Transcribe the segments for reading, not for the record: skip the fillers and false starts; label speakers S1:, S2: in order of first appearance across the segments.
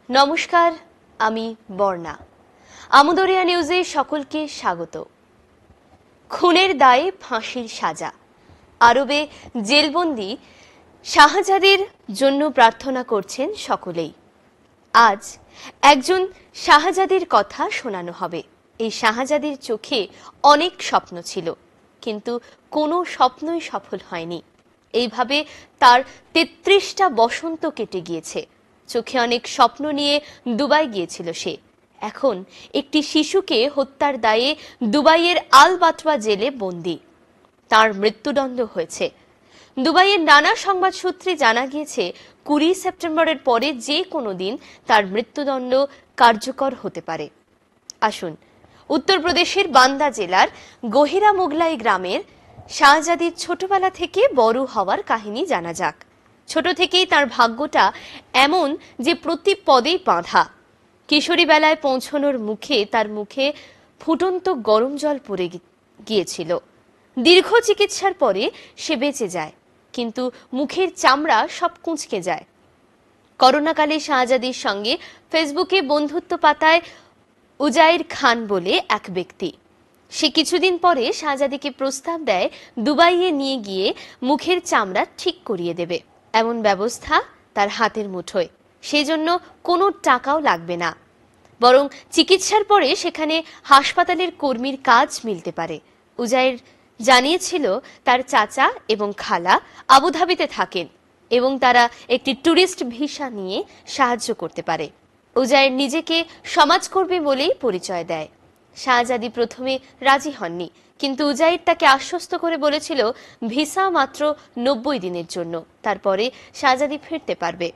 S1: নমস্কার, আমি বর্ণা। আমদরিয়া নিউজে সকলকে স্বাগত। খুনের দায়ে ফাঁসির সাজা, আরবে জেলবন্দি শাহজাদির জন্য প্রার্থনা করছেন সকলেই। আজ একজন শাহজাদির কথা শোনানো হবে। এই শাহজাদির চোখে অনেক স্বপ্ন ছিল, কিন্তু কোনো স্বপ্নই সফল হয়নি। এইভাবে তার ৩৩টা বসন্ত কেটে গিয়েছে। চোখে অনেক স্বপ্ন নিয়ে দুবাই গিয়েছিল সে। এখন একটি শিশুকে হত্যার দায়ে দুবাইয়ের আল বাতওয়া জেলে বন্দী। তার মৃত্যুদণ্ড হয়েছে। দুবাইয়ের নানা সংবাদ সূত্রে জানা গিয়েছে ২০ সেপ্টেম্বরের পরে যে কোনো দিন তার মৃত্যুদণ্ড কার্যকর হতে পারে। আসুন উত্তরপ্রদেশের বান্দা জেলার গহিরা মোগলাই গ্রামের শাহজাদির ছোটবেলা থেকে বড় হওয়ার কাহিনী জানা যাক। ছোট থেকেই তার ভাগ্যটা এমন যে প্রতি পদেই বাঁধা। কিশোরী বেলায় পৌঁছানোর মুখে তার মুখে ফুটন্ত গরম জল পড়ে গিয়েছিল। দীর্ঘ চিকিৎসার পরে সে বেঁচে যায়, কিন্তু মুখের চামড়া সব কুঁচকে যায়। করোনাকালে শাহজাদির সঙ্গে ফেসবুকে বন্ধুত্ব পাতায় উজাইর খান বলে এক ব্যক্তি। সে কিছুদিন পরে শাহজাদিকে প্রস্তাব দেয় দুবাইয়ে নিয়ে গিয়ে মুখের চামড়া ঠিক করিয়ে দেবে। এমন ব্যবস্থা তার হাতের মুঠোয়, সেই জন্য কোনো টাকাও লাগবে না, বরং চিকিৎসার পরে সেখানে হাসপাতালের কর্মীর কাজ মিলতে পারে। উজাইর জানিয়েছিল তার চাচা এবং খালা আবুধাবিতে থাকেন এবং তারা একটি ট্যুরিস্ট ভিসা নিয়ে সাহায্য করতে পারে। উজাইর নিজেকে সমাজকর্মী বলেই পরিচয় দেয়। শাহজাদি প্রথমে রাজি হননি, কিন্তু উজাইর তাকে আশ্বস্ত করে বলেছিল ভিসা মাত্র ৯০ দিনের জন্য, তারপরে শাহজাদি ফিরতে পারবে।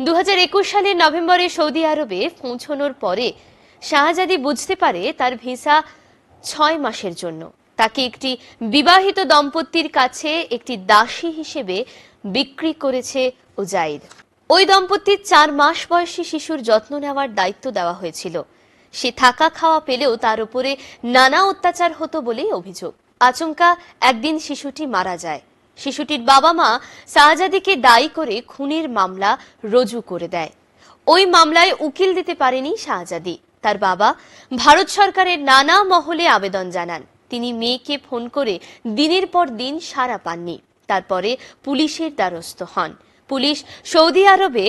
S1: ২০২১ সালের নভেম্বরে সৌদি আরবে পৌঁছানোর পরে শাহজাদি বুঝতে পারে তার ভিসা ৬ মাসের জন্য। তাকে একটি বিবাহিত দম্পতির কাছে একটি দাসী হিসেবে বিক্রি করেছে উজাইর। ওই দম্পতির ৪ মাস বয়সী শিশুর যত্ন নেওয়ার দায়িত্ব দেওয়া হয়েছিল। সে থাকা খাওয়া পেলেও তার উপরে নানা অত্যাচার হতো বলেই অভিযোগ। আচমকা একদিন শিশুটি মারা যায়। শিশুটির বাবা মা শাহজাদিকে দায়ী করে খুনের মামলা রুজু করে দেয়। ওই মামলায় উকিল দিতে পারেনি শাহজাদি। তার বাবা ভারত সরকারের নানা মহলে আবেদন জানান। তিনি মেয়েকে ফোন করে দিনের পর দিন সাড়া পাননি। তারপরে পুলিশের দ্বারস্থ হন। পুলিশ সৌদি আরবে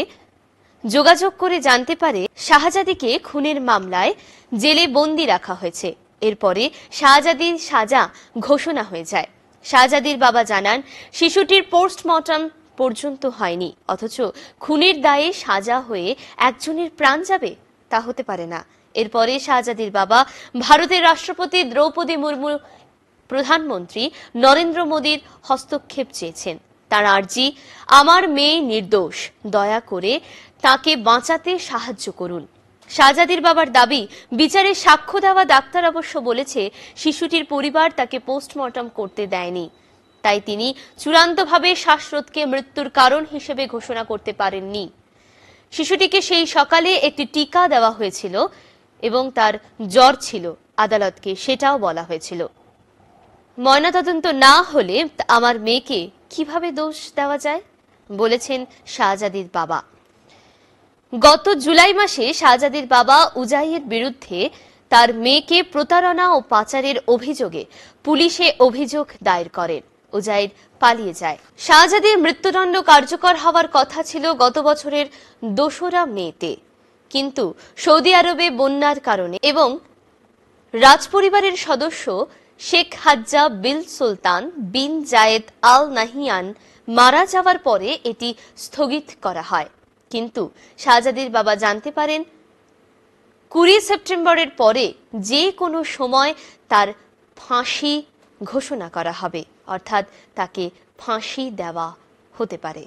S1: যোগাযোগ করে জানতে পারে শাহজাদিকে খুনের মামলায় জেলে বন্দী রাখা হয়েছে। এরপরে শাহজাদির সাজা ঘোষণা হয়ে যায়। শাহজাদির বাবা জানান শিশুটির পোস্টমর্টম পর্যন্ত হয়নি, অথচ খুনের দায়ে সাজা হয়ে একজনের প্রাণ যাবে, তা হতে পারে না। এরপরে শাহজাদির বাবা ভারতের রাষ্ট্রপতি দ্রৌপদী মুর্মু, প্রধানমন্ত্রী নরেন্দ্র মোদীর হস্তক্ষেপ চেয়েছেন। তার আর্জি, আমার মেয়ে নির্দোষ, দয়া করে তাকে বাঁচাতে সাহায্য করুন। শাহজাদির বাবার দাবি, বিচারে সাক্ষ্য দেওয়া ডাক্তার অবশ্য বলেছে শিশুটির পরিবার তাকে পোস্টমর্টম করতে দেয়নি, তাই তিনি চূড়ান্তভাবে শ্বাসরোধকে মৃত্যুর কারণ হিসেবে ঘোষণা করতে পারেননি। শিশুটিকে সেই সকালে একটি টিকা দেওয়া হয়েছিল এবং তার জ্বর ছিল, আদালতকে সেটাও বলা হয়েছিল। ময়নাতদন্ত না হলে আমার মেয়েকে কিভাবে দোষ দেওয়া যায়, বলেছেন শাহজাদির বাবা। গত জুলাই মাসে শাহজাদির বাবা উজাইয়ের বিরুদ্ধে তার মেয়েকে প্রতারণা ও পাচারের অভিযোগে পুলিশে অভিযোগ দায়ের করেন। উজাইর পালিয়ে যায়। শাহজাদির মৃত্যুদণ্ড কার্যকর হওয়ার কথা ছিল গত বছরের ২রা মেতে, কিন্তু সৌদি আরবে বন্যার কারণে এবং রাজপরিবারের সদস্য শেখ হাজ্জা বিন সুলতান বিন জায়েদ আল নাহিয়ান মারা যাওয়ার পরে এটি স্থগিত করা হয়। কিন্তু শাহজাদির বাবা জানতে পারেন ২০ সেপ্টেম্বরের পরে যে কোনো সময় তার ফাঁসি ঘোষণা করা হবে, অর্থাৎ তাকে ফাঁসি দেওয়া হতে পারে।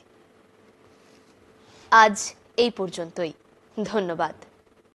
S1: আজ এই পর্যন্তই। ধন্যবাদ।